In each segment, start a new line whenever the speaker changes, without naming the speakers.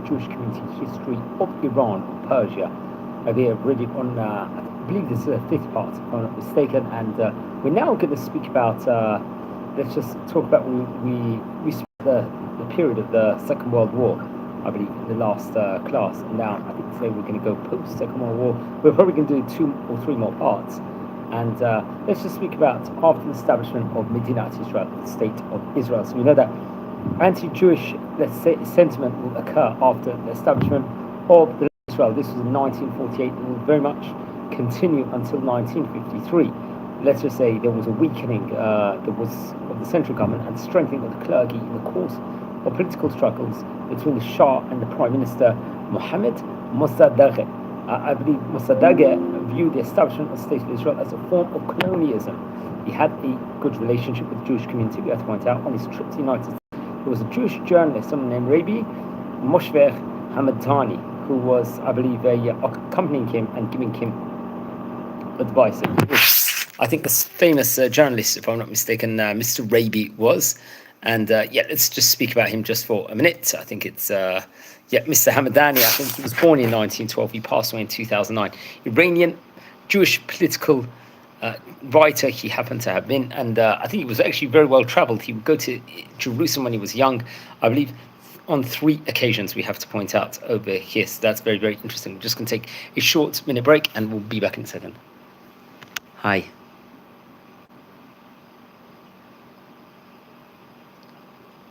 Jewish community history of Iran, Persia. We have read it on, I believe this is the fifth part, if I'm not mistaken, and we're now going to speak about, let's just talk about, we spent the period of the Second World War, I believe, in the last class, and now I think today we're going to go post-Second World War. We're probably going to do 2 or 3 more parts, and let's just speak about after the establishment of Medinat Israel, the state of Israel. So we know that anti-Jewish, let's say, sentiment will occur after the establishment of the Israel. This was in 1948 and will very much continue until 1953. Let's just say there was a weakening of the central government and strengthening of the clergy in the course of political struggles between the Shah and the Prime Minister Mohammed Mossadegh. I believe Mossadegh viewed the establishment of the State of Israel as a form of colonialism. He had a good relationship with the Jewish community, we have to point out. On his trip to the United States, there was a Jewish journalist, someone named Rabbi Moshe Hamadani, who was, I believe, accompanying him and giving him advice. I think this famous journalist, if I'm not mistaken, Mr. Rabi was. And let's just speak about him just for a minute. I think it's, Mr. Hamadani. I think he was born in 1912. He passed away in 2009. Iranian Jewish political writer he happened to have been. And I think he was actually very well traveled. He would go to Jerusalem when he was young, I believe, on 3 occasions, we have to point out over here. So that's very, very interesting. We're just going to take a short minute break and we'll be back in a second. Hi.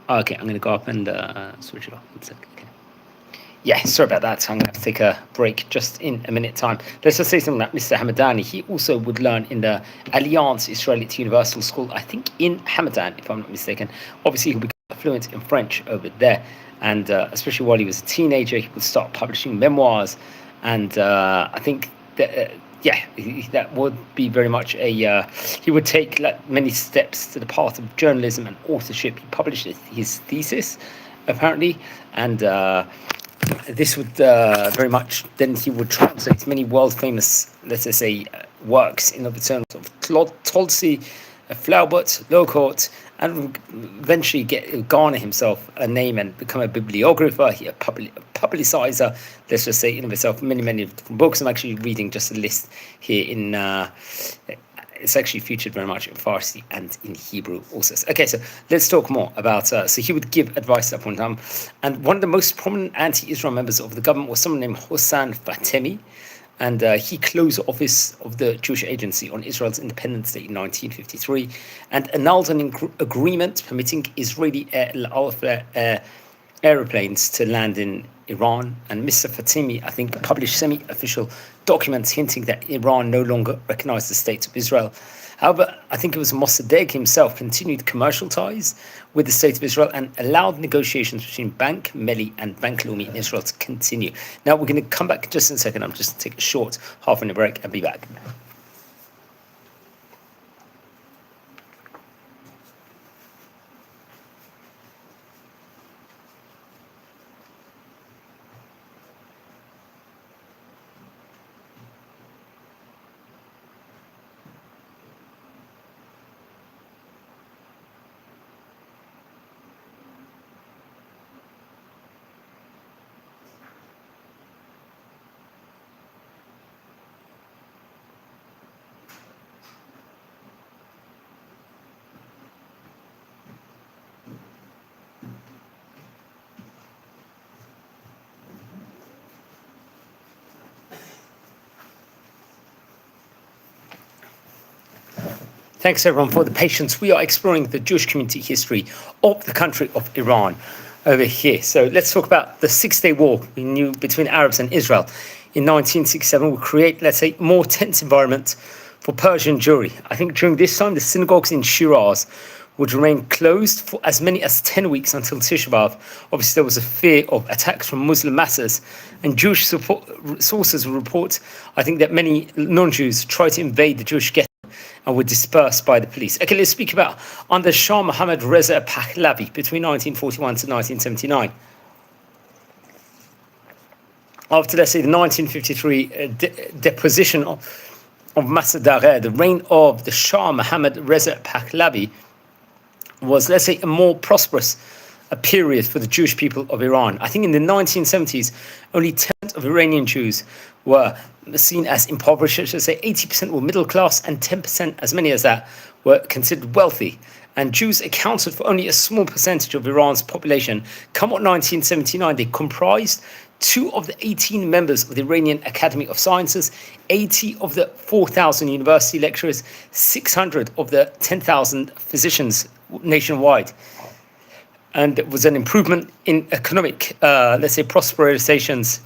Okay, I'm going to go up and switch it off. 1 second. Okay. Yeah, sorry about that. I'm going to have to take a break just in a minute time. Let's just say something that Mr. Hamadani, he also would learn in the Alliance Israelite Universal School, I think in Hamadan, if I'm not mistaken. Obviously, he'll be fluent in French over there. And especially while he was a teenager, he would start publishing memoirs. And I think that, that would be very much he would take many steps to the path of journalism and authorship. He published his thesis, apparently, and this would very much, then he would translate many world-famous, let's just say, works in the terms of Tolstoy, Flaubert, Lockhart, and eventually garner himself a name and become a bibliographer, a publicizer, let's just say, in himself, many different books. I'm actually reading just a list here in, it's actually featured very much in Farsi and in Hebrew also. Okay, so let's talk more about, so he would give advice at one time. And one of the most prominent anti-Israel members of the government was someone named Hossein Fatemi. And he closed the office of the Jewish Agency on Israel's Independence Day in 1953 and annulled an agreement permitting Israeli aeroplanes to land in Iran. And Mr. Fatemi, I think, published semi-official documents hinting that Iran no longer recognized the state of Israel. However, I think it was Mossadegh himself continued commercial ties with the state of Israel and allowed negotiations between Bank Melli and Bank Leumi in Israel to continue. Now, we're going to come back just in a second. I'm just going to take a short half-minute break and be back. Thanks, everyone, for the patience. We are exploring the Jewish community history of the country of Iran over here. So let's talk about the 6-day war we knew between Arabs and Israel in 1967 will create, let's say, more tense environment for Persian Jewry. I think during this time, the synagogues in Shiraz would remain closed for as many as 10 weeks until Tisha B'Av. Obviously, there was a fear of attacks from Muslim masses, and Jewish sources report, I think, that many non-Jews tried to invade the Jewish ghetto and were dispersed by the police. Okay, let's speak about under Shah Mohammad Reza Pahlavi between 1941 to 1979. After, let's say, the 1953 deposition of Mossadegh, the reign of the Shah Mohammad Reza Pahlavi was, let's say, a more prosperous a period for the Jewish people of Iran. I think in the 1970s, only 10% of Iranian Jews were seen as impoverished. I should say 80% were middle class, and 10%, as many as that, were considered wealthy. And Jews accounted for only a small percentage of Iran's population. Come what 1979, they comprised 2 of the 18 members of the Iranian Academy of Sciences, 80 of the 4,000 university lecturers, 600 of the 10,000 physicians nationwide. And it was an improvement in economic, let's say, prosperizations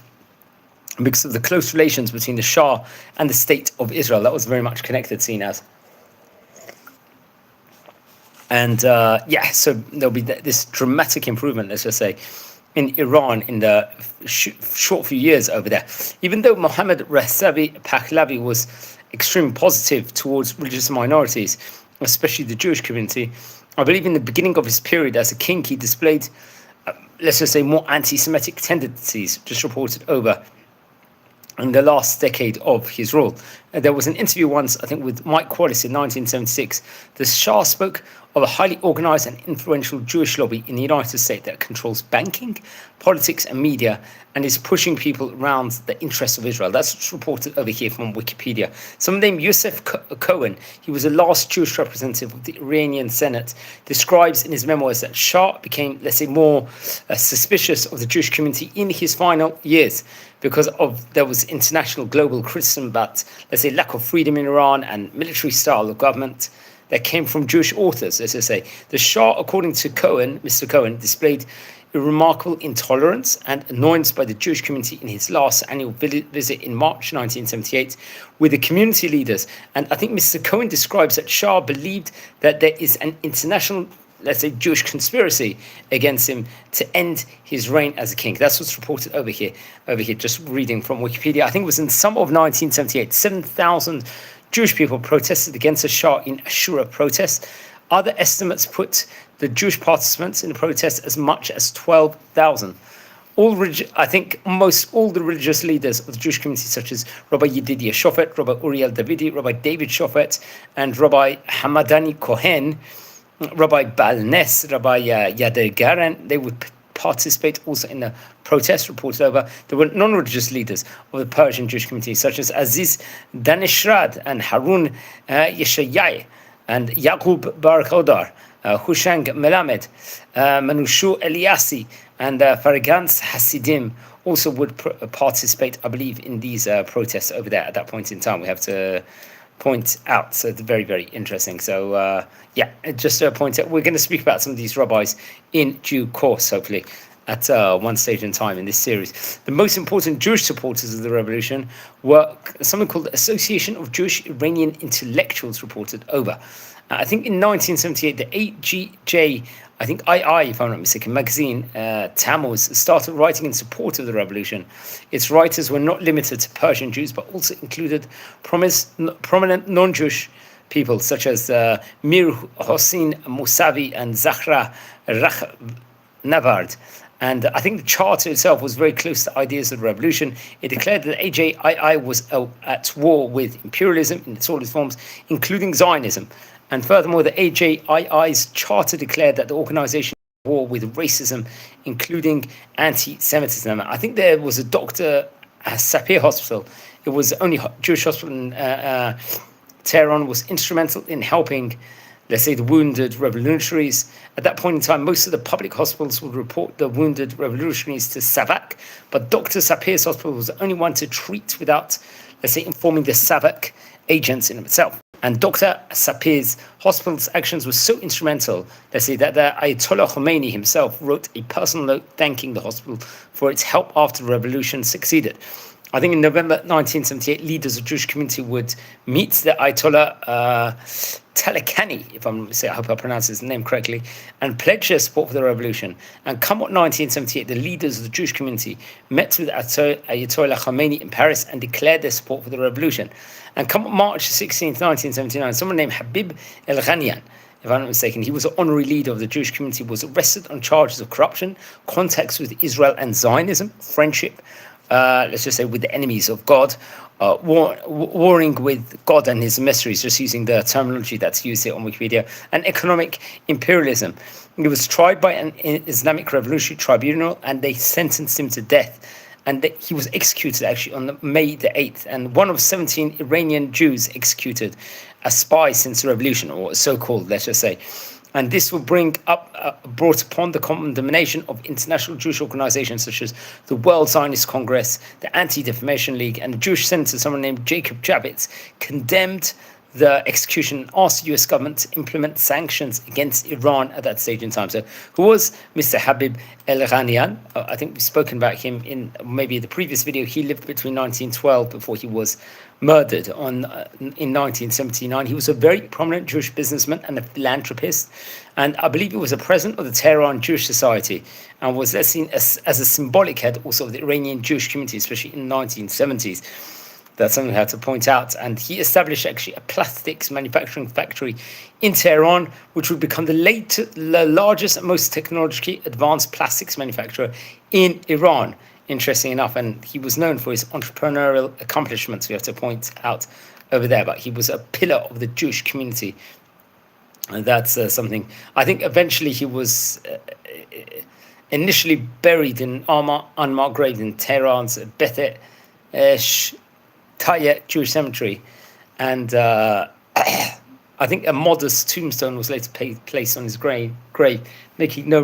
because of the close relations between the Shah and the state of Israel. That was very much connected, seen as. And so there'll be this dramatic improvement, let's just say, in Iran in the short few years over there. Even though Mohammad Reza Pahlavi was extremely positive towards religious minorities, especially the Jewish community, I believe in the beginning of his period as a king, he displayed, let's just say, more anti-Semitic tendencies, just reported over in the last decade of his rule. There was an interview once, I think, with Mike Wallace in 1976. The Shah spoke of a highly organized and influential Jewish lobby in the United States that controls banking, politics, and media, and is pushing people around the interests of Israel. That's what's reported over here from Wikipedia. Someone named Yosef Cohen, he was the last Jewish representative of the Iranian Senate, describes in his memoirs that Shah became, let's say, more suspicious of the Jewish community in his final years because there was international global criticism about, let's say, lack of freedom in Iran and military style of government that came from Jewish authors, as I say. The Shah, according to Cohen, Mr. Cohen, displayed a remarkable intolerance and annoyance by the Jewish community in his last annual visit in March 1978 with the community leaders. And I think Mr. Cohen describes that Shah believed that there is an international, let's say, Jewish conspiracy against him to end his reign as a king. That's what's reported over here, just reading from Wikipedia. I think it was in summer of 1978, 7,000 Jewish people protested against the Shah in Ashura protests. Other estimates put the Jewish participants in the protest as much as 12,000. I think almost all the religious leaders of the Jewish community, such as Rabbi Yedidia Shofet, Rabbi Uriel Davidi, Rabbi David Shofet, and Rabbi Hamadani Kohen, Rabbi Balnes, Rabbi Yader Garen, they would participate also in the protest reported over. There were non-religious leaders of the Persian Jewish community, such as Aziz Daneshrad and Harun Yeshayai and Yaqub Barakhodar, Hushang Melamed, Manushu Eliasi, and Faragans Hasidim also would participate, I believe, in these protests over there at that point in time. We have to point out. So it's very, very interesting. So, just to point out, we're going to speak about some of these rabbis in due course, hopefully, at one stage in time in this series. The most important Jewish supporters of the revolution were something called the Association of Jewish Iranian Intellectuals, reported over. I think in 1978, the AGJ, I think II, if I'm not mistaken, magazine, Tammuz, started writing in support of the revolution. Its writers were not limited to Persian Jews, but also included prominent non-Jewish people such as Mir Hossein Mousavi and Zahra Navard. And I think the charter itself was very close to ideas of the revolution. It declared that AJII was at war with imperialism in all its forms, including Zionism. And furthermore, the AJII's charter declared that the organization was at war with racism, including anti-Semitism. I think there was a Dr. Sapir hospital. It was the only Jewish hospital in Tehran, was instrumental in helping, let's say, the wounded revolutionaries. At that point in time, most of the public hospitals would report the wounded revolutionaries to SAVAK, but Dr. Sapir's hospital was the only one to treat without, let's say, informing the SAVAK agents in itself. And Dr. Sapir's hospital's actions were so instrumental, let's say, that the Ayatollah Khomeini himself wrote a personal note thanking the hospital for its help after the revolution succeeded. I think in November 1978, leaders of the Jewish community would meet the Ayatollah Talakani, if I'm say, I hope I pronounce his name correctly, and pledge their support for the revolution. And come 1978, the leaders of the Jewish community met with Ayatollah Khomeini in Paris and declared their support for the revolution. And come March 16th, 1979, someone named Habib El-Ghanian, if I'm not mistaken, he was an honorary leader of the Jewish community, was arrested on charges of corruption, contacts with Israel and Zionism, friendship let's just say, with the enemies of God, warring with God and his emissaries, just using the terminology that's used here on Wikipedia, and economic imperialism. He was tried by an Islamic Revolutionary Tribunal, and they sentenced him to death. And he was executed actually on May the 8th, and one of 17 Iranian Jews executed as spies since the revolution, or so-called, let's just say. And this will brought upon the condemnation of international Jewish organizations such as the World Zionist Congress, the Anti-Defamation League, and the Jewish senator, someone named Jacob Javits, condemned the execution and asked the US government to implement sanctions against Iran at that stage in time. So who was Mr. Habib El-Ghanian? I think we've spoken about him in maybe the previous video. He lived between 1912 before he was murdered in 1979. He was a very prominent Jewish businessman and a philanthropist, and I believe he was a president of the Tehran Jewish Society, and was seen as a symbolic head also of the Iranian Jewish community, especially in the 1970s. That's something I had to point out. And he established actually a plastics manufacturing factory in Tehran, which would become the largest and most technologically advanced plastics manufacturer in Iran. Interesting enough, and he was known for his entrepreneurial accomplishments, we have to point out over there, but he was a pillar of the Jewish community. And that's something. I think eventually he was initially buried in unmarked grave in Tehran's Beth Taya Jewish cemetery, and I think a modest tombstone was later placed on his grave, making no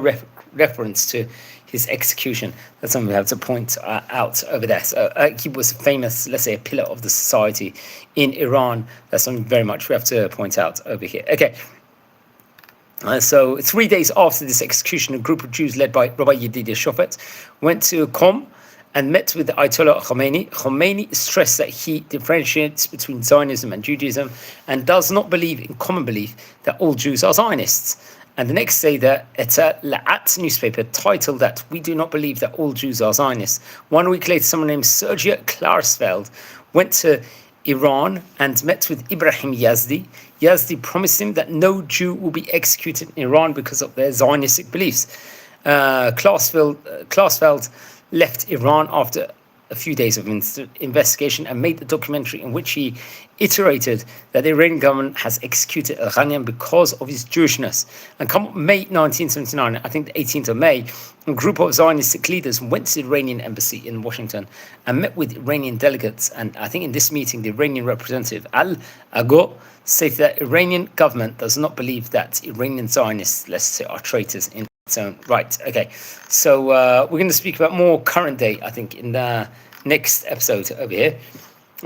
reference to his execution. That's something we have to point out over there. So he was famous, let's say, a pillar of the society in Iran. That's something very much we have to point out over here. Okay. So 3 days after this execution, a group of Jews led by Rabbi Yedidia Shofet went to Qom and met with the Ayatollah Khomeini. Khomeini stressed that he differentiates between Zionism and Judaism and does not believe in common belief that all Jews are Zionists. And the next day, the Eta La'at newspaper titled that we do not believe that all Jews are Zionists. 1 week later, someone named Sergio Klarsfeld went to Iran and met with Ibrahim Yazdi. Yazdi promised him that no Jew will be executed in Iran because of their Zionistic beliefs. Klarsfeld left Iran after a few days of investigation and made a documentary in which he iterated that the Iranian government has executed El-Ghanian because of his Jewishness. And come May 1979, I think the 18th of May, a group of Zionistic leaders went to the Iranian embassy in Washington and met with Iranian delegates. And I think in this meeting, the Iranian representative Al-Ago stated that Iranian government does not believe that Iranian Zionists, let's say, are traitors in its own right. Okay, so we're going to speak about more current day, I think, in the next episode over here.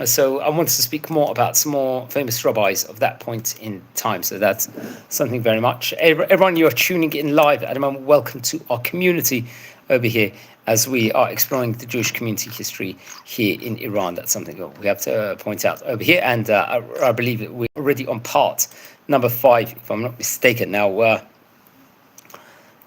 So I wanted to speak more about some more famous rabbis of that point in time. So that's something very much. Everyone, you're tuning in live at the moment. Welcome to our community over here as we are exploring the Jewish community history here in Iran. That's something that we have to point out over here. And I believe that we're already on part number 5, if I'm not mistaken. Now,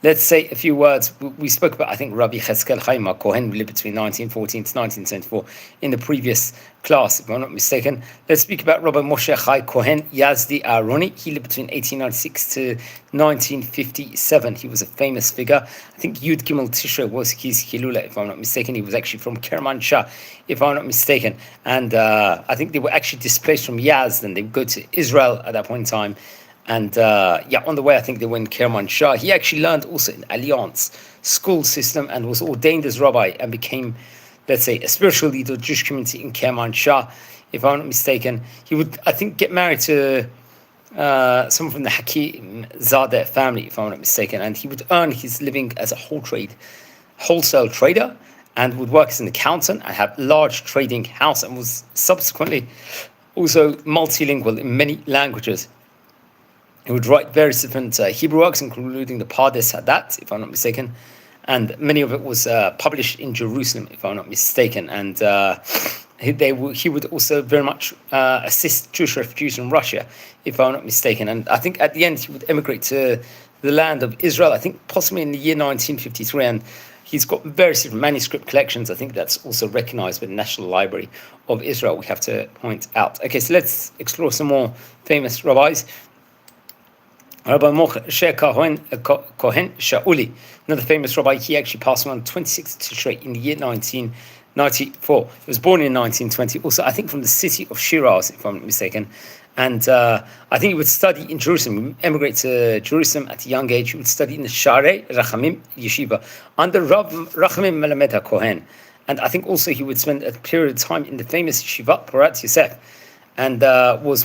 let's say a few words. We spoke about, I think, Rabbi Cheskel Chaim Cohen lived between 1914 to 1974 in the previous class, if I'm not mistaken. Let's speak about Rabbi Moshe Chai Cohen Yazdi Aaroni. He lived between 1896 to 1957. He was a famous figure. I think Yud Gimel Tishrei was his Hilula, if I'm not mistaken. He was actually from Kermanshah, if I'm not mistaken. And I think they were actually displaced from Yazd, and they would go to Israel at that point in time. And on the way, I think they went Kermanshah. He actually learned also in Alliance school system and was ordained as rabbi and became, let's say, a spiritual leader of the Jewish community in Kermanshah, if I'm not mistaken. He would, I think, get married to someone from the Hakim Zadeh family, if I'm not mistaken. And he would earn his living as a wholesale trader, and would work as an accountant and have a large trading house, and was subsequently also multilingual in many languages. He would write various different Hebrew works, including the Pardes Hadat, if I'm not mistaken, and many of it was published in Jerusalem, if I'm not mistaken. And he would also very much assist Jewish refugees in Russia, if I'm not mistaken. And I think at the end he would emigrate to the land of Israel, I think possibly in the year 1953, and he's got various different manuscript collections. I think that's also recognized by the National Library of Israel, we have to point out. Okay, so let's explore some more famous rabbis. Rabbi Moshe Kohen Shauli, another famous rabbi, he actually passed on 26th Tishrei in the year 1994. He was born in 1920, also I think from the city of Shiraz, if I'm not mistaken. And I think he would study in Jerusalem. He emigrated to Jerusalem at a young age. He would study in the Sharei Rachamim Yeshiva under Rav Rachamim Melamed HaKohen. And I think also he would spend a period of time in the famous Yeshivat Porat Yosef, and was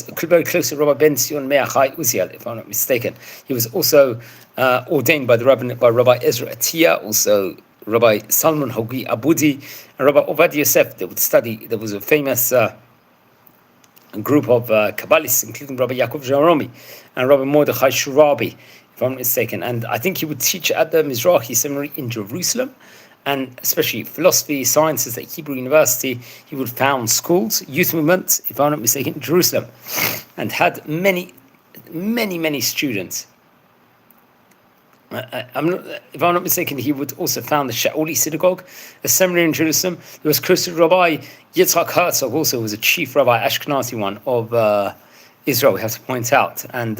very close to Rabbi Ben Zion Me'achai Uziel, if I'm not mistaken. He was also ordained by Rabbi Ezra Atiyah, also Rabbi Salman Hogi Abudi, and Rabbi Ovad Yosef. They would study. There was a famous group of Kabbalists, including Rabbi Yaakov Jeromi and Rabbi Mordechai Shurabi, if I'm not mistaken. And I think he would teach at the Mizrahi Seminary in Jerusalem, and especially philosophy, sciences at Hebrew University. He would found schools, youth movements, if I'm not mistaken, in Jerusalem, and had many students. If I'm not mistaken, he would also found the Shaoli Synagogue, a seminary in Jerusalem. He was close to Rabbi Yitzhak Herzog, also was a chief rabbi, Ashkenazi one, of Israel, we have to point out. And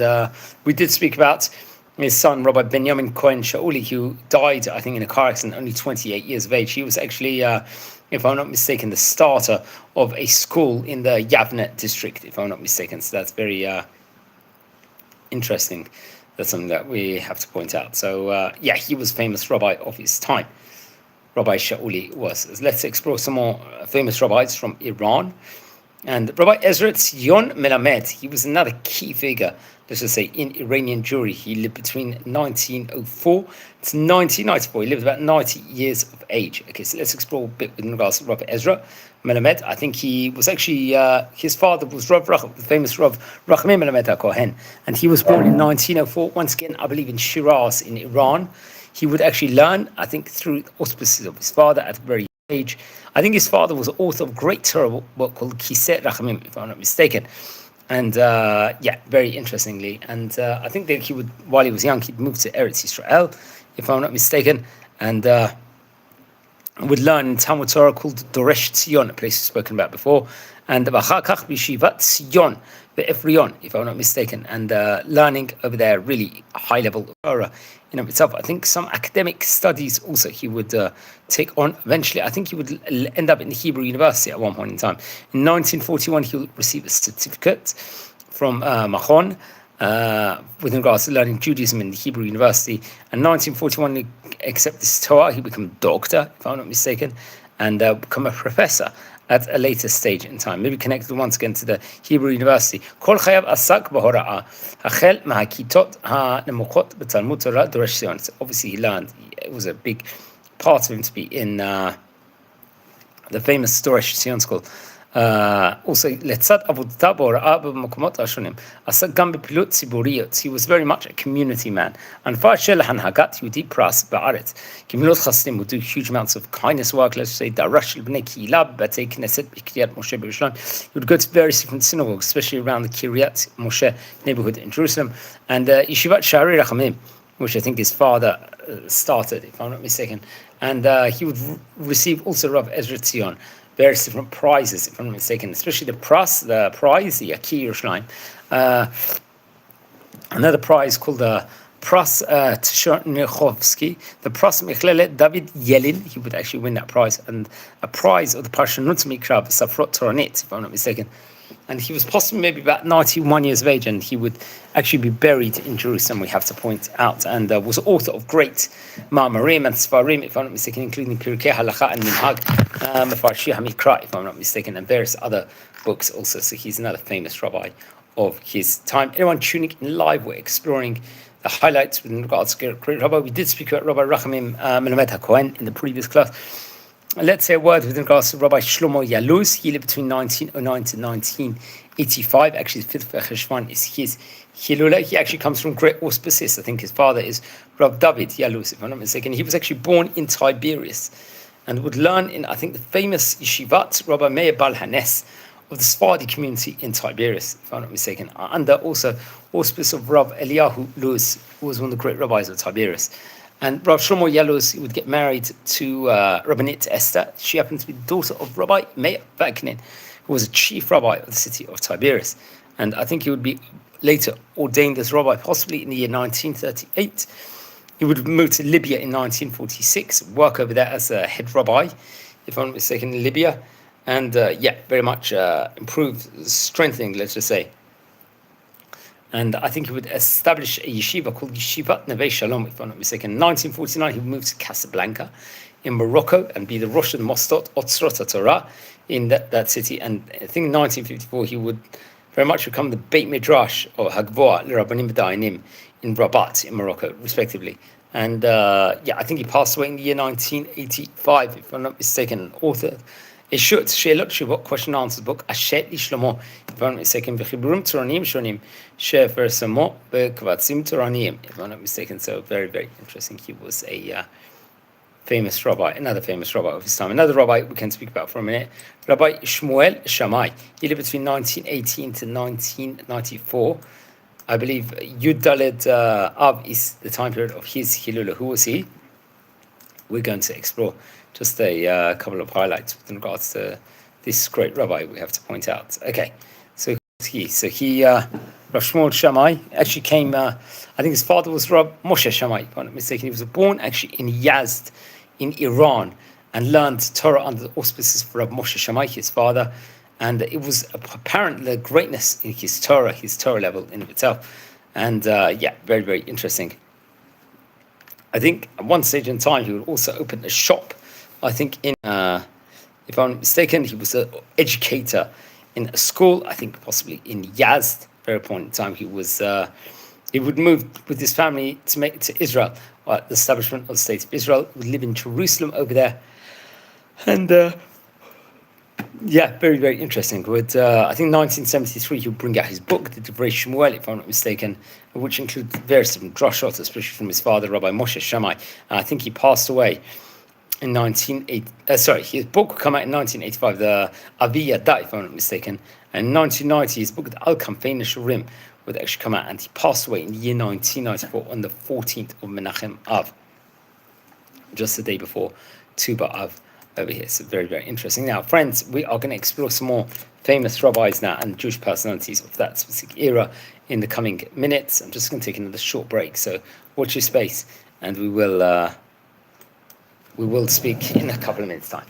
we did speak about his son, Rabbi Benjamin Cohen Shauli, who died, I think, in a car accident, only 28 years of age. He was actually, if I'm not mistaken, the starter of a school in the Yavne district, if I'm not mistaken. So that's very interesting. That's something that we have to point out. So, he was famous rabbi of his time. Rabbi Shauli was. Let's explore some more famous rabbis from Iran. And Rabbi Ezra Tzion Melamed, he was another key figure, let's just say, in Iranian Jewry. He lived between 1904 to 1994. He lived about 90 years of age. Okay, so let's explore a bit with regards to Rabbi Ezra Melamed. I think he was actually, his father was the famous Rav Rachamim Melamed HaKohen, and he was born in 1904, once again, I believe, in Shiraz, in Iran. He would actually learn, I think, through the auspices of his father at a very young age. I think his father was the author of a great Torah book called Kiseh Rachamim, if I'm not mistaken. And very interestingly. And I think that he would, while he was young, he'd moved to Eretz Israel, if I'm not mistaken, and would learn in Talmud Torah called Doresh Tzion, a place we've spoken about before, and B'achar Kach B'Yeshivat Tzion, Be'Efrion, if I'm not mistaken, and learning over there really high level of Torah in of itself. I think some academic studies also he would take on. Eventually, I think he would end up in the Hebrew University at one point in time. In 1941, he would receive a certificate from Machon with regards to learning Judaism in the Hebrew University. And 1941, he accepted his Torah. He became a doctor, if I'm not mistaken, and become a professor at a later stage in time, maybe connected once again to the Hebrew University. Kol chayav asak b'hora'a, hachel ma'hakitot ha'nemokot b'talmud Torah doresh Tzion. So obviously he learned, it was a big part of him to be in the famous Doresh Tzion school. Also, letzat avodato b'hora'a b'makomot hashonim, asak gam b'pilut tziburiot. He was very much a community man. And fa'ashel hanhagat Yehudi pras ba'aretz. Gemilut chasdim would do huge amounts of kindness work. Let's say darash b'nei kihila b'batei knesset b'Kiryat Moshe b'Yerushalayim. He would go to various different synagogues, especially around the Kiryat Moshe neighborhood in Jerusalem, and Yeshivat Sha'arei Rachamim, which I think his father started, if I'm not mistaken. And he would receive also Rav Ezra Tzion various different prizes, if I'm not mistaken, especially the prize, the Yaki Yerushalayim. Another prize called the Pras Tchernichovsky, the Pras Michlelet David Yelin. He would actually win that prize, and a prize of the Parsha Nutz Mikra Safrot Toranit, if I'm not mistaken. And he was possibly maybe about 91 years of age, and he would actually be buried in Jerusalem, we have to point out, and was author of great Ma'amarim and Sfarim, if I'm not mistaken, including Pirkei Halacha and Minhag, Mefarshi HaMikra, if I'm not mistaken, and various other books also. So he's another famous rabbi of his time. Anyone tuning in live, we're exploring the highlights with regards to great rabbi. We did speak about Rabbi Rachamim Melamed HaKohen in the previous class. Let's say a word with regards to Rabbi Shlomo Yaluz. He lived between 1909 to 1985. Actually, the 5th of Cheshvan is his Hilula. He actually comes from great auspices. I think his father is Rav David Yaluz, if I'm not mistaken. He was actually born in Tiberias and would learn in, I think, the famous Yeshivat Rabbi Meir Bal Hanes of the Sephardi community in Tiberias, if I'm not mistaken, under also auspice of Rav Eliyahu Luz, who was one of the great rabbis of Tiberias. And Rav Shlomo Yaluz would get married to Rabbinit Esther. She happened to be the daughter of Rabbi Meir Vaknin, who was a chief rabbi of the city of Tiberias. And I think he would be later ordained as rabbi, possibly in the year 1938. He would move to Libya in 1946, work over there as a head rabbi, if I'm not mistaken, in Libya, and very much improved, strengthening, let's just say. And I think he would establish a yeshiva called Yeshivat Neve Shalom, if I'm not mistaken. In 1949, he would move to Casablanca in Morocco and be the Rosh and Mostot Otzrot Torah in that city. And I think in 1954, he would very much become the Beit Midrash or Hagvoa L'Rabbanim B'Dayanim in Rabat in Morocco, respectively. And I think he passed away in the year 1985, if I'm not mistaken, an author. Eshut Sheilot Shuvot, question and answers book, Ashet Ishlomo, if I'm not mistaken, V'chiburim Toranim Shonim, Shefer Samo, V'kvatzim Toranim, if I'm not mistaken. So very, very interesting. He was a famous rabbi, another famous rabbi of his time. Another rabbi we can speak about for a minute, Rabbi Shmuel Shammai. He lived between 1918 to 1994. I believe Yud Daled Av is the time period of his Hilula. Who was he? We're going to explore just a couple of highlights with regards to this great rabbi we have to point out. Okay, so Rav Shmuel Shammai actually came, I think his father was Rav Moshe Shammai, if I'm not mistaken. He was born actually in Yazd in Iran and learned Torah under the auspices of Rav Moshe Shammai, his father. And it was apparent the greatness in his Torah level in itself. And very, very interesting. I think at one stage in time, he would also open a shop. I think if I'm not mistaken, he was an educator in a school, I think possibly in Yazd. Very point in time, he would move with his family to Israel, the establishment of the state of Israel. Would live in Jerusalem over there. And very, very interesting. With I think 1973, he'll bring out his book, the Divrei Shmuel, if I'm not mistaken, which includes various different drashot, especially from his father, Rabbi Moshe Shammai. And I think he passed away in 1980. His book would come out in 1985, the Avi Yada, if I'm not mistaken. And in 1990, his book, the Al Kamfein Shurim, would actually come out, and he passed away in the year 1994 on the 14th of Menachem Av, just the day before Tu B'Av over here. So very, very interesting. Now, friends, we are going to explore some more famous rabbis now and Jewish personalities of that specific era in the coming minutes. I'm just going to take another short break, so watch your space, and we will speak in a couple of minutes' time.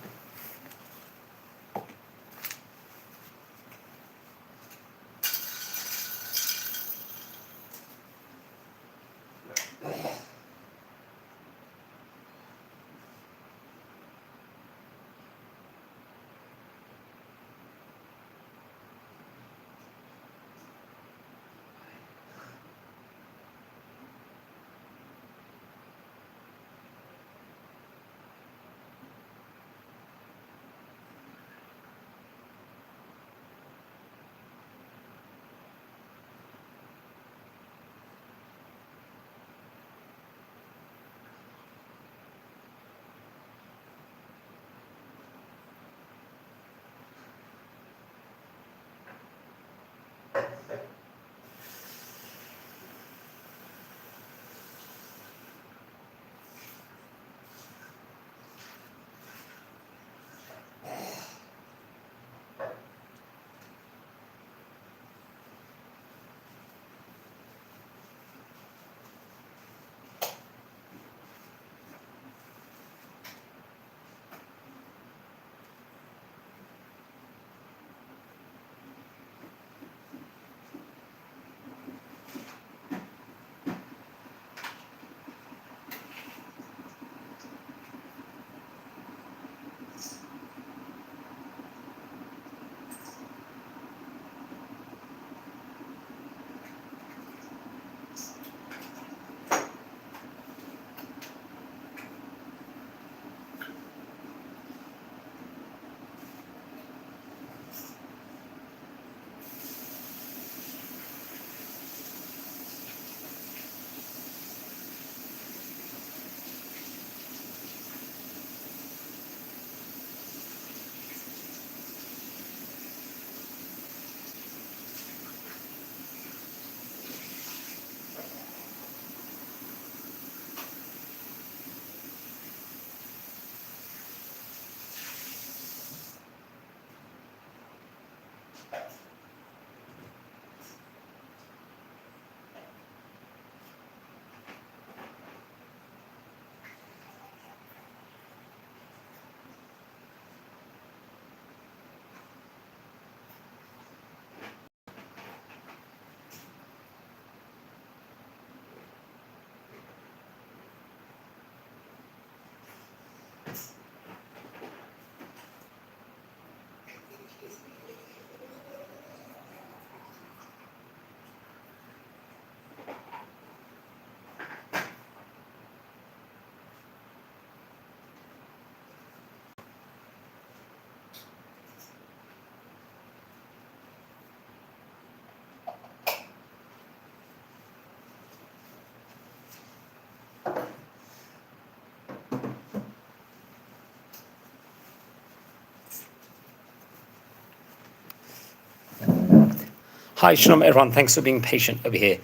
Hi, Shalom, everyone. Thanks for being patient over here.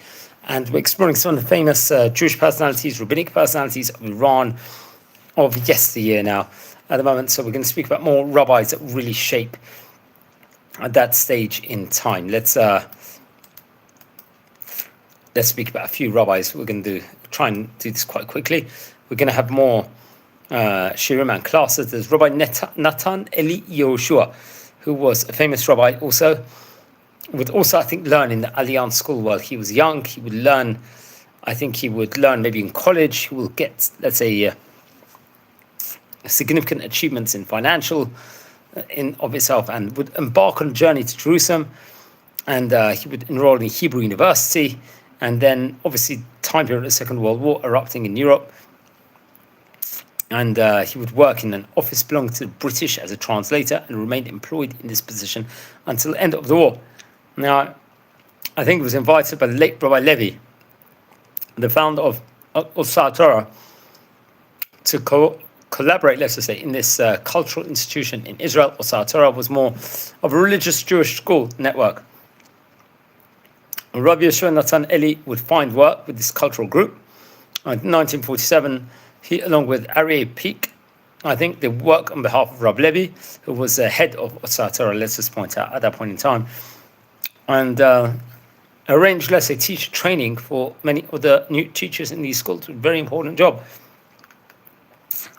And we're exploring some of the famous Jewish personalities, rabbinic personalities of Iran of yesteryear now at the moment. So we're going to speak about more rabbis that really shape at that stage in time. Let's speak about a few rabbis. We're going to try and do this quite quickly. We're going to have more shirim and classes. There's Rabbi Natan Eli Yehoshua, who was a famous rabbi also. Would also, I think, learn in the Alliance school while he was young. He would learn, I think he would learn maybe in college. He will get, let's say, significant achievements in financial in of itself, and would embark on a journey to Jerusalem. And he would enroll in Hebrew University. And then, obviously, time period of the Second World War erupting in Europe. And he would work in an office belonging to the British as a translator and remained employed in this position until the end of the war. Now, I think he was invited by the late Rabbi Levi, the founder of Osar Torah, to collaborate, let's just say, in this cultural institution in Israel. Osar Torah was more of a religious Jewish school network. Rabbi Yeshua Natan Eli would find work with this cultural group. In 1947, he, along with Aryeh Peak, I think they work on behalf of Rabbi Levi, who was the head of Osar Torah, let's just point out, at that point in time, and arranged, let's say, teacher training for many of the new teachers in these schools. A very important job.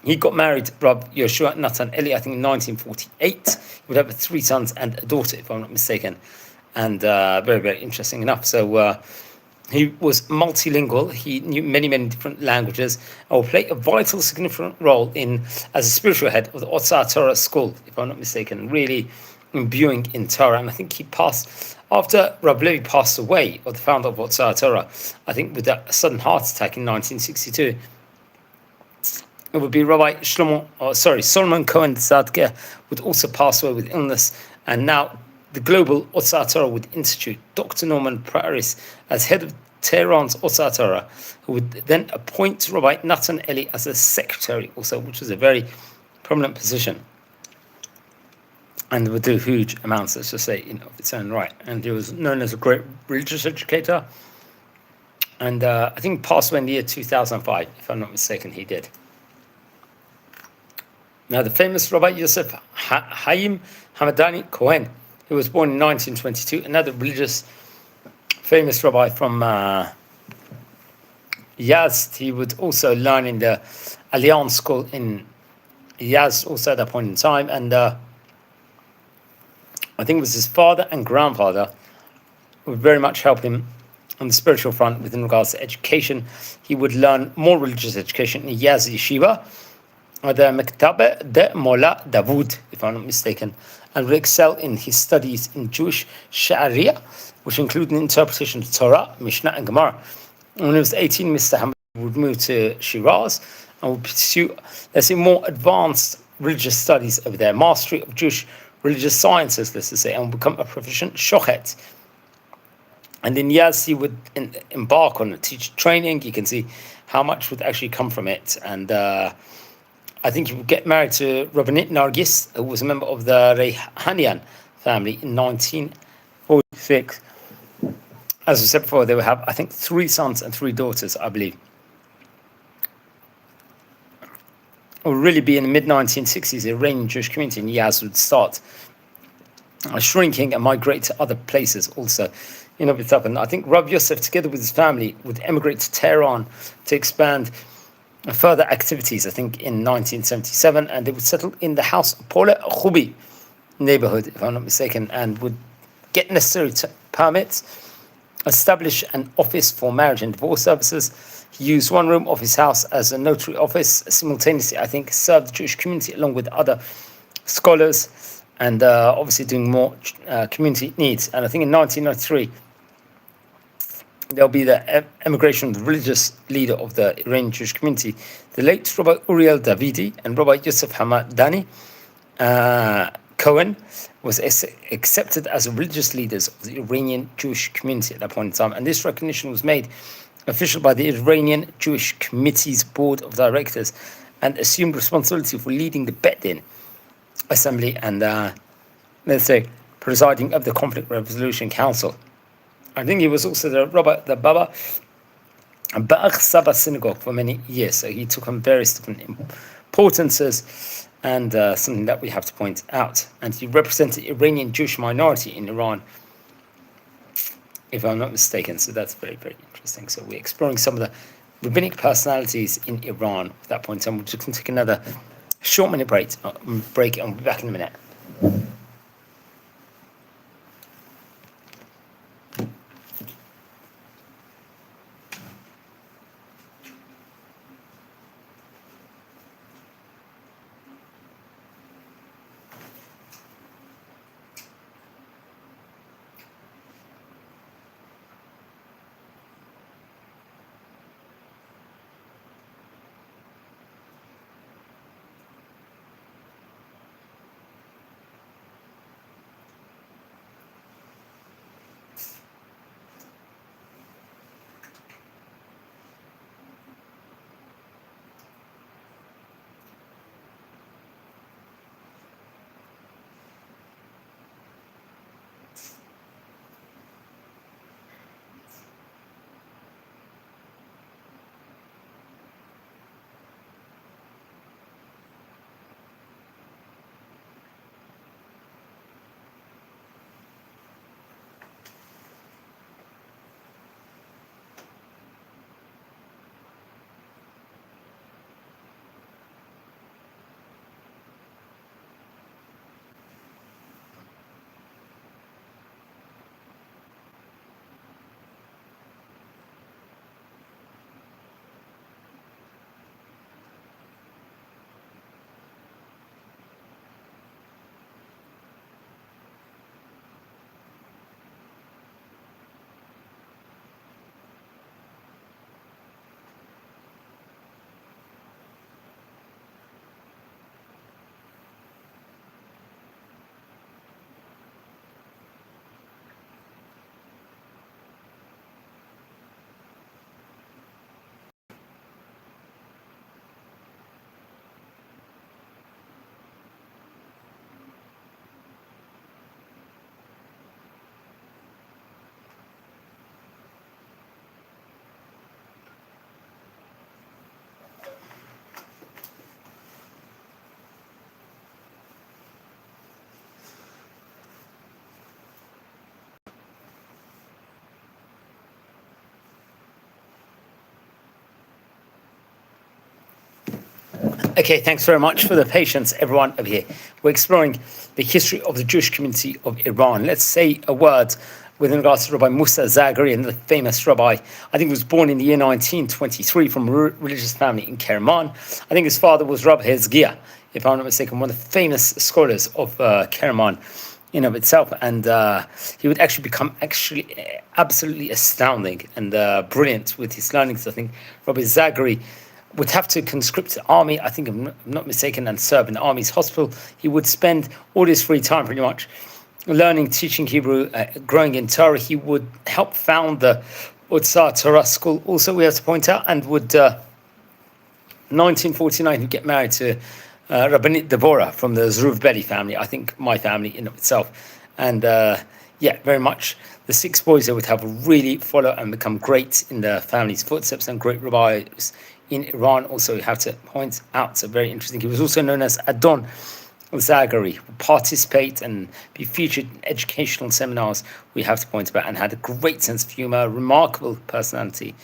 He got married to Rabbi Yeshua Natan Eli, I think, in 1948. He would have 3 sons and a daughter, if I'm not mistaken. And very, very interesting enough. So he was multilingual. He knew many, many different languages and will play a vital, significant role as a spiritual head of the Osar Torah school, if I'm not mistaken, really imbuing in Torah. And I think he passed, after Rabbi Levi passed away, or the founder of Osar Torah, I think with that sudden heart attack in 1962, it would be Solomon Cohen Zadke would also pass away with illness. And now the Global Osar Torah would institute Dr. Norman Paris as head of Tehran's Osar Torah, who would then appoint Rabbi Natan Eli as a secretary also, which was a very prominent position. And would do huge amounts, let's just say, of its own right. And he was known as a great religious educator. And I think passed away in the year 2005, if I'm not mistaken, he did. Now, the famous Rabbi Yosef Haim Hamadani Cohen, who was born in 1922, another religious, famous rabbi from Yazd. He would also learn in the Alliance school in Yazd, also at that point in time. And I think it was his father and grandfather who would very much help him on the spiritual front within regards to education. He would learn more religious education in Yazd Yeshiva, the Mektabe de Mola Davud, if I'm not mistaken, and would excel in his studies in Jewish Sharia, which included an interpretation of Torah, Mishnah, and Gemara. When he was 18, Mr. Hamad would move to Shiraz and would pursue, let's say, more advanced religious studies over there, mastery of Jewish religious sciences, let's just say, and become a proficient shochet. And in Yazd, he would embark on a teacher training. You can see how much would actually come from it. And I think he would get married to Rabbanit Nargis, who was a member of the Rehanian family in 1946. As I said before, they would have, I think, 3 sons and 3 daughters, I believe. It would really be in the mid-1960s, the Iranian Jewish community in Yazd would start shrinking and migrate to other places also in of itself. And I think Rabbi Yosef, together with his family, would emigrate to Tehran to expand further activities, I think, in 1977, and they would settle in the house of Paula Khubi neighborhood, if I'm not mistaken, and would get necessary permits, establish an office for marriage and divorce services. He used one room of his house as a notary office, simultaneously, I think, served the Jewish community along with other scholars, and obviously doing more community needs. And I think in 1993, there'll be the emigration of the religious leader of the Iranian Jewish community, the late Rabbi Uriel Davidi, and Rabbi Yosef Hamadani Cohen was accepted as religious leaders of the Iranian Jewish community at that point in time. And this recognition was made official by the Iranian Jewish Committee's Board of Directors and assumed responsibility for leading the Bet Din Assembly and, let's say, presiding of the Conflict Resolution Council. I think he was also the Rabbi, the Baba Ba'ach Saba synagogue for many years. So he took on various different importances, and something that we have to point out. And he represented the Iranian Jewish minority in Iran, if I'm not mistaken. So that's very, very interesting. So we're exploring some of the rabbinic personalities in Iran at that point. And we're just going to take another short minute break, and we'll be back in a minute. Okay, thanks very much for the patience, everyone over here. We're exploring the history of the Jewish community of Iran. Let's say a word with regards to Rabbi Musa Zaghari, and the famous rabbi. I think he was born in the year 1923 from a religious family in Kerman. I think his father was Rabbi Hezgia, if I'm not mistaken, one of the famous scholars of Kerman in of itself. And he would actually become absolutely astounding and brilliant with his learnings. I think Rabbi Zaghari would have to conscript the army, I think, if I'm not mistaken, and serve in the army's hospital. He would spend all his free time pretty much learning, teaching Hebrew, growing in Torah. He would help found the Utzah Torah school also, we have to point out, and would, 1949, he'd get married to Rabbinit Deborah from the Zerubeli family, I think my family in of itself. And yeah, very much the six boys that would have really follow and become great in the family's footsteps, and great rabbis in Iran also, you have to point out. So very interesting. He was also known as Adon Zaghari, participate and be featured in educational seminars, we have to point out, and had a great sense of humor, remarkable personality,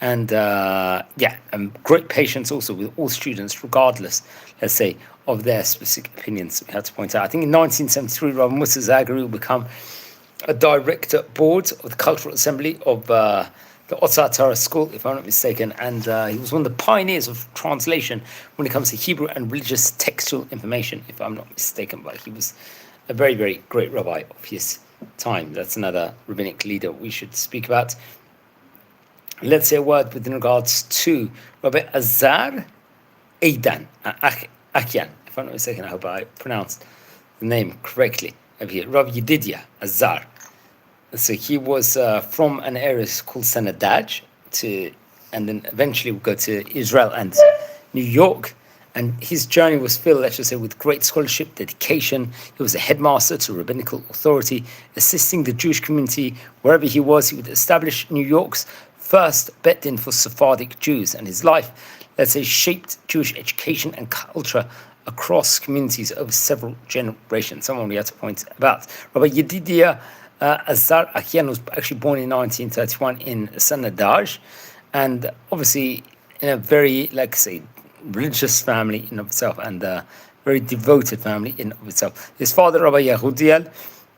and yeah, and great patience also with all students, regardless, let's say, of their specific opinions, we have to point out. I think in 1973, Rabbi Musa Zaghari will become a director board of the Cultural Assembly of the Utzah Torah School, if I'm not mistaken, and he was one of the pioneers of translation when it comes to Hebrew and religious textual information, if I'm not mistaken. But he was a very, very great rabbi of his time. That's another rabbinic leader we should speak about. Let's say a word with regards to Rabbi Azar Eidan Akian, if I'm not mistaken. I hope I pronounced the name correctly over here. Rabbi Yedidia Azar. So he was from an area called Sanadaj, and then eventually would go to Israel and New York, And his journey was filled, let's just say, with great scholarship, dedication. He was a headmaster to rabbinical authority, assisting the Jewish community wherever he was. He would establish New York's first Bet Din for Sephardic Jews, and his life, let's say, shaped Jewish education and culture across communities over several generations. Someone we have to point about. Rabbi Yedidia Azar Akian was actually born in 1931 in Sanadaj, and obviously in a very, like say, religious family in of itself, and a very devoted family in of itself. His father, Rabbi Yehudiel,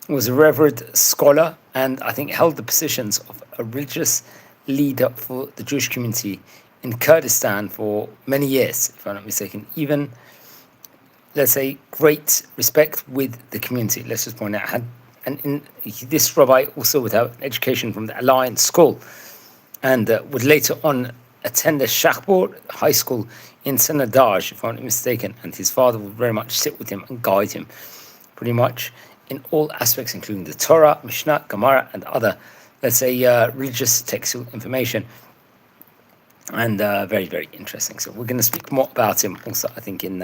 was a revered scholar, and I think held the positions of a religious leader for the Jewish community in Kurdistan for many years, if I'm not mistaken. Even, let's say, great respect with the community. Let's just point out, this rabbi also would have education from the Alliance School, and would later on attend the Shachbor High School in Sanadaj, if I'm not mistaken, and his father would very much sit with him and guide him pretty much in all aspects, including the Torah, Mishnah, Gemara, and other, let's say, religious textual information. And very, very interesting. So we're going to speak more about him also, I think, in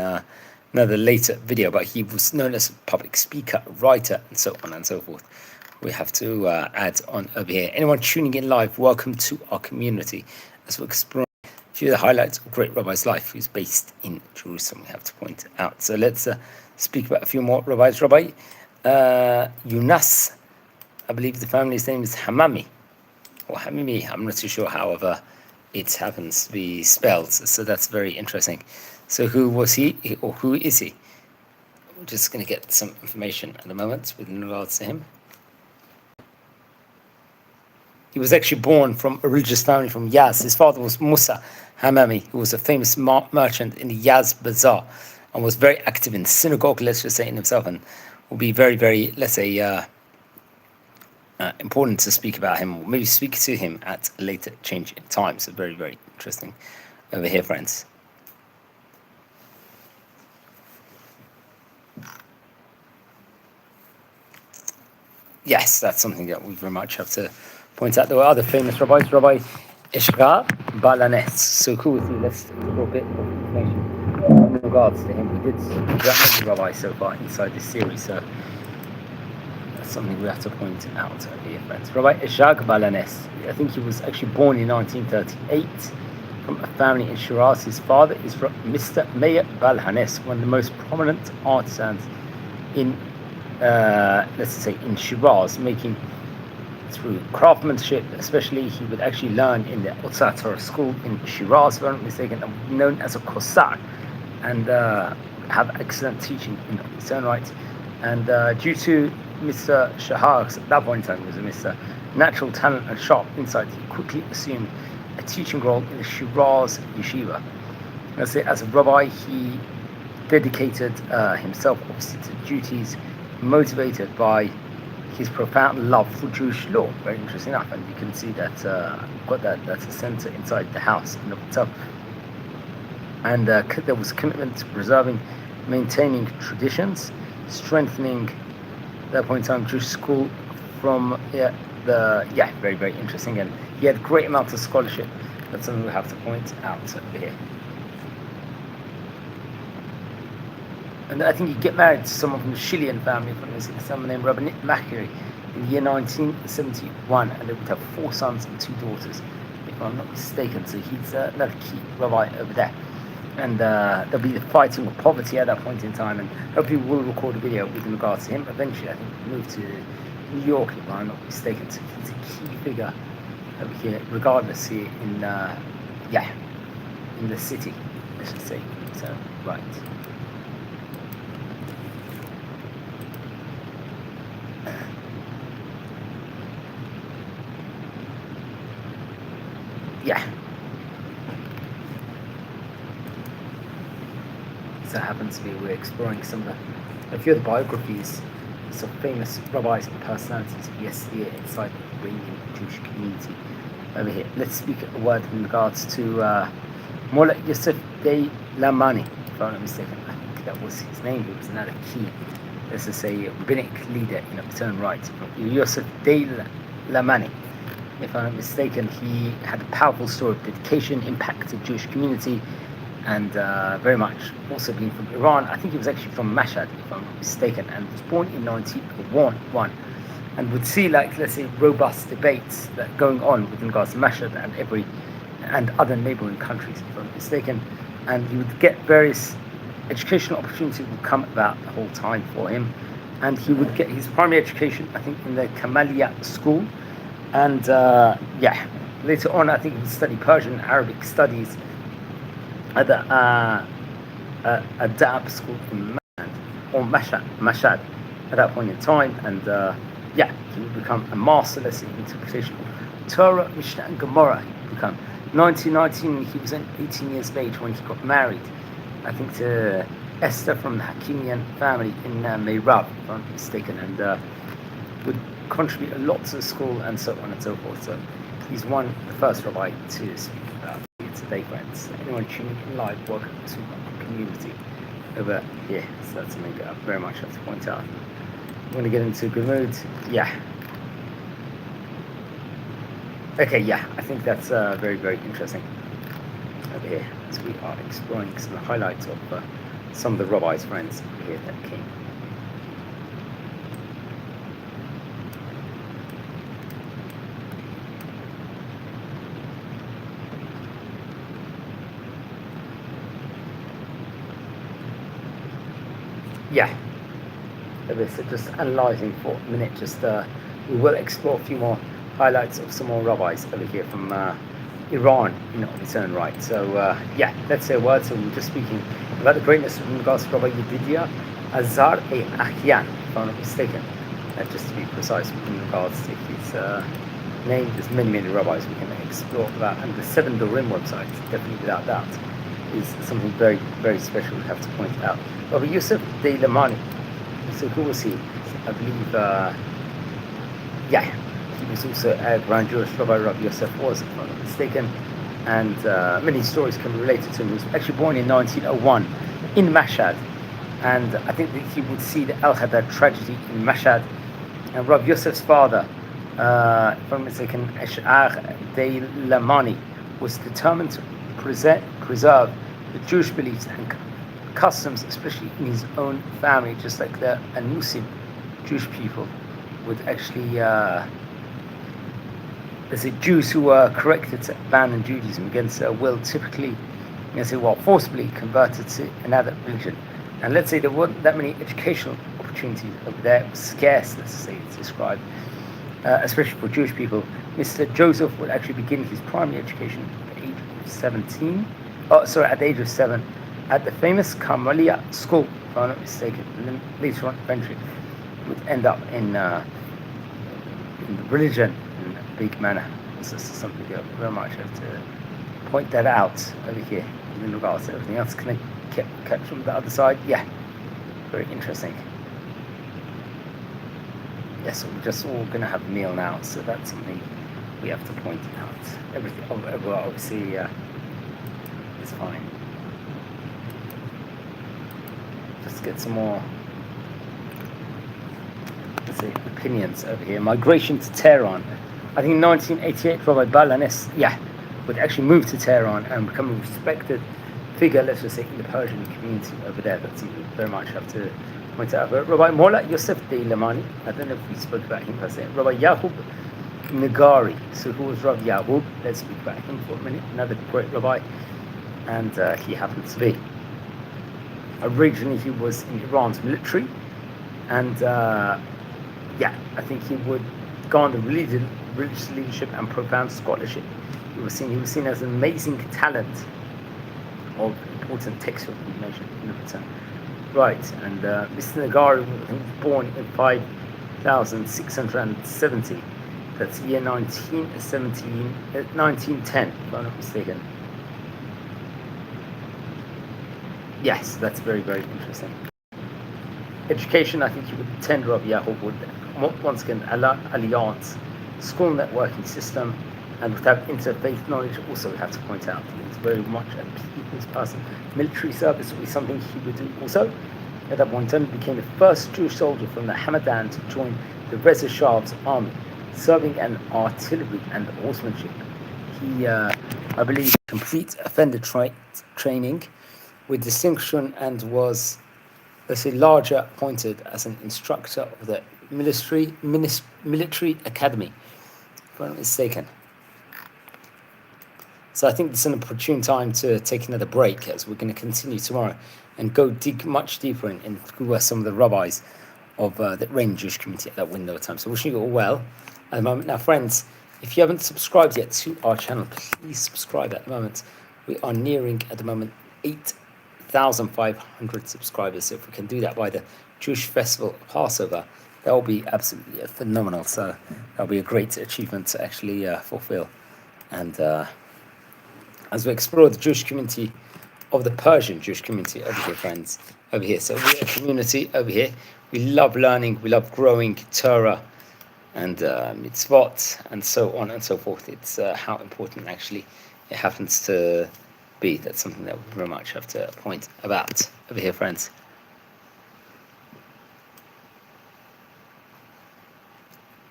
another later video, but he was known as a public speaker, writer, and so on and so forth. We have to add on over here. Anyone tuning in live, welcome to our community as we're exploring a few of the highlights of great rabbi's life, who's based in Jerusalem, we have to point out. So let's speak about a few more rabbis. Rabbi Yunas, I believe the family's name is Hamami, or Hamimi, I'm not too sure, however it happens to be spelled, so that's very interesting. So who was he, or who is he? We're just going to get some information at the moment with regards to him. He was actually born from a religious family from Yaz. His father was Musa Hamami, who was a famous merchant in the Yaz Bazaar, and was very active in the synagogue, let's just say, in himself, and will be very, very, let's say, important to speak about him, or maybe speak to him at a later change in time. So very, very interesting over here, friends. Yes, that's something that we very much have to point out. There were other famous rabbis, Rabbi Ishra Balanes. So who was he? Let's do a little bit of information in regards to him. We did that many rabbis so far inside this series, so that's something we have to point out over here, friends. Rabbi Ishaq Balanes, I think he was actually born in 1938 from a family in Shiraz. His father is Mr. Meir Balhanes, one of the most prominent artisans in let's say in Shiraz, making through craftsmanship, especially. He would actually learn in the Otzat Torah school in Shiraz, if I'm not mistaken, known as a Kossar, and have excellent teaching in its own right. And due to Mr. Shahar's, at that point in time, was a Mr. Natural talent and sharp insight, he quickly assumed a teaching role in the Shiraz yeshiva. Let's say, as a rabbi, he dedicated himself obviously to duties, motivated by his profound love for Jewish law. Very interesting enough, and you can see that got that's a center inside the house in of itself. And there was commitment to preserving, maintaining traditions, strengthening at that point in time Jewish school from very, very interesting. And he had great amounts of scholarship. That's something we have to point out over here. And I think he'd get married to someone from the Chilean family, someone named Rabbi Machiri, in the year 1971, and they would have 4 sons and 2 daughters, if I'm not mistaken. So he's another key rabbi over there. And there'll be the fighting of poverty at that point in time, and hopefully we'll record a video with regards to him. Eventually, I think he moved to New York, if I'm not mistaken. So he's a key figure over here, regardless here in in the city, I should say. So right. So it happens to be we're exploring a few of the biographies of famous rabbis and personalities of yesteryear inside the Iranian Jewish community over here. Let's speak a word in regards to Mullah Yosef Dei Lamani, if I'm not mistaken. I think that was his name. He was another key, let's just say, rabbinic leader in its own right. Yosef Dei Lamani, if I'm not mistaken, he had a powerful story of dedication, impact to the Jewish community, and very much also being from Iran. I think he was actually from Mashhad, if I'm not mistaken, and was born in 1901, and would see, like, let's say, robust debates that going on with regards to Mashhad and other neighboring countries, if I'm not mistaken, and he would get various educational opportunities would come about the whole time for him, and he would get his primary education, I think, in the Kamaliya school, and later on, I think he would study Persian and Arabic studies at the Adab school in Mashhad at that point in time, and he would become a master, let's say, in interpretation of Torah, Mishnah, and Gemara. He would become 1919. He was 18 years of age when he got married, I think, to Esther from the Hakimian family in Meirab, if I'm not mistaken, and would contribute a lot to the school and so on and so forth. So he's the first rabbi to speak about here today, friends. Anyone tuning in live, welcome to our community over here. So that's something I very much have to point out. I'm going to get into a good mood. I think that's very, very interesting over here as we are exploring some highlights of some of the rabbis, friends, over here that came. So just analysing for a minute, we will explore a few more highlights of some more rabbis over here from Iran in its own right. So let's say a word. So we're just speaking about the greatness in regards to Rabbi Yedidia Azar e Ahyan, if I'm not mistaken, just to be precise in regards to his name. There's many rabbis we can explore that, and the 7 Dorim website, definitely without doubt, is something very, very special we have to point out. Rabbi Yosef de Lamani, so who was he? I believe, he was also a Grand Jewish rabbi. Rabbi Yosef was, if I'm not mistaken, and many stories can be related to him. He was actually born in 1901 in Mashhad, and I think that he would see the Al-Hadar tragedy in Mashhad, and Rabbi Yosef's father, if I'm not mistaken, Ash'ar de Lamani, was determined to preserve the Jewish beliefs and customs, especially in his own family, just like the Anusim Jewish people would actually, let's say, Jews who were corrected to abandon Judaism against their will, typically, forcibly converted to another religion. And let's say there weren't that many educational opportunities over there. It was scarce, let's say, it's described, especially for Jewish people. Mr. Joseph would actually begin his primary education at the age of at the age of 7, at the famous Kamaliya school, if I'm not mistaken, and then later on, eventually, would end up in the religion in a big manner. This is something that I very much have to point that out over here in regards to everything else. Can I catch from the other side? Very interesting. So we're just all going to have a meal now, so that's something we have to point out. Everything, obviously, is fine. Just get some more, let's say, opinions over here. Migration to Tehran. I think in 1988, Rabbi Balanes, would actually move to Tehran and become a respected figure, let's just say, in the Persian community over there. That's something we very much have to point out. But Rabbi Mola Yosef de Lamani, I don't know if we spoke about him per se. Rabbi Yahub Nagari. So who was Rabbi Yahub? Let's speak about him for a minute. Another great rabbi, and he happens to be. Originally, he was in Iran's military, and I think he would garner religious leadership and profound scholarship. He was seen as an amazing talent of important textual information in the return. Right, and Mr. Nagari was born in 5670. That's year 1910, if I'm not mistaken. Yes, that's very, very interesting. Education, I think you would attend Rabbi Yahub would, once again, Alliance school networking system, and would have interfaith knowledge. Also, we have to point out he was very much a people's person. Military service would be something he would do also. At that point in time, he became the first Jewish soldier from the Hamadan to join the Reza Shah's army, serving an artillery and horsemanship. He, I believe, complete offender training with distinction and was, let's say, larger appointed as an instructor of the military academy, if I'm not mistaken. So I think it's an opportune time to take another break, as we're going to continue tomorrow and go much deeper in who are some of the rabbis of the reigning Jewish community at that window of time. So wishing you all well at the moment. Now, friends, if you haven't subscribed yet to our channel, please subscribe at the moment. We are nearing, at the moment, 8,500 subscribers. So if we can do that by the Jewish festival of Passover, that will be absolutely phenomenal. So that'll be a great achievement to actually fulfill. And as we explore the Jewish community of the Persian Jewish community over here, friends, over here. So we're a community over here. We love learning, we love growing Torah and mitzvot and so on and so forth. It's how important actually it happens to be. That's something that we very much have to point about over here, friends.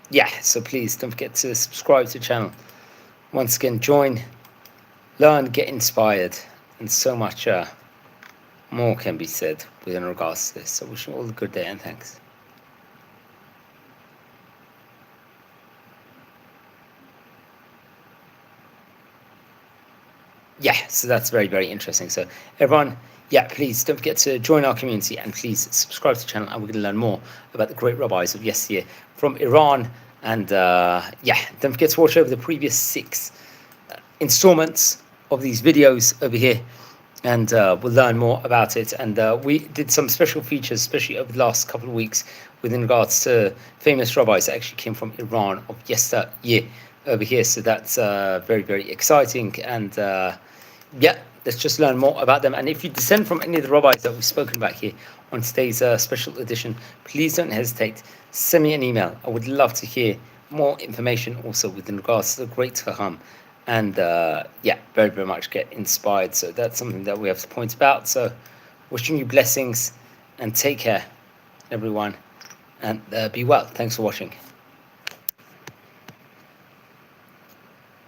Yeah, so please don't forget to subscribe to the channel. Once again, join, learn, get inspired, and so much more can be said within regards to this. So wishing you all a good day and thanks. Yeah, so that's very, very interesting. So everyone, yeah, please don't forget to join our community and please subscribe to the channel, and we're going to learn more about the great rabbis of yesteryear from Iran. And yeah, don't forget to watch over the previous 6 installments of these videos over here, and we'll learn more about it. And we did some special features, especially over the last couple of weeks, within regards to famous rabbis that actually came from Iran of yesteryear over here. So that's very, very exciting. And yeah, let's just learn more about them. And if you descend from any of the rabbis that we've spoken about here on today's special edition, please don't hesitate. Send me an email. I would love to hear more information also within regards to the great Chacham. And yeah, very, very much get inspired. So that's something that we have to point about. So wishing you blessings and take care, everyone. And be well. Thanks for watching.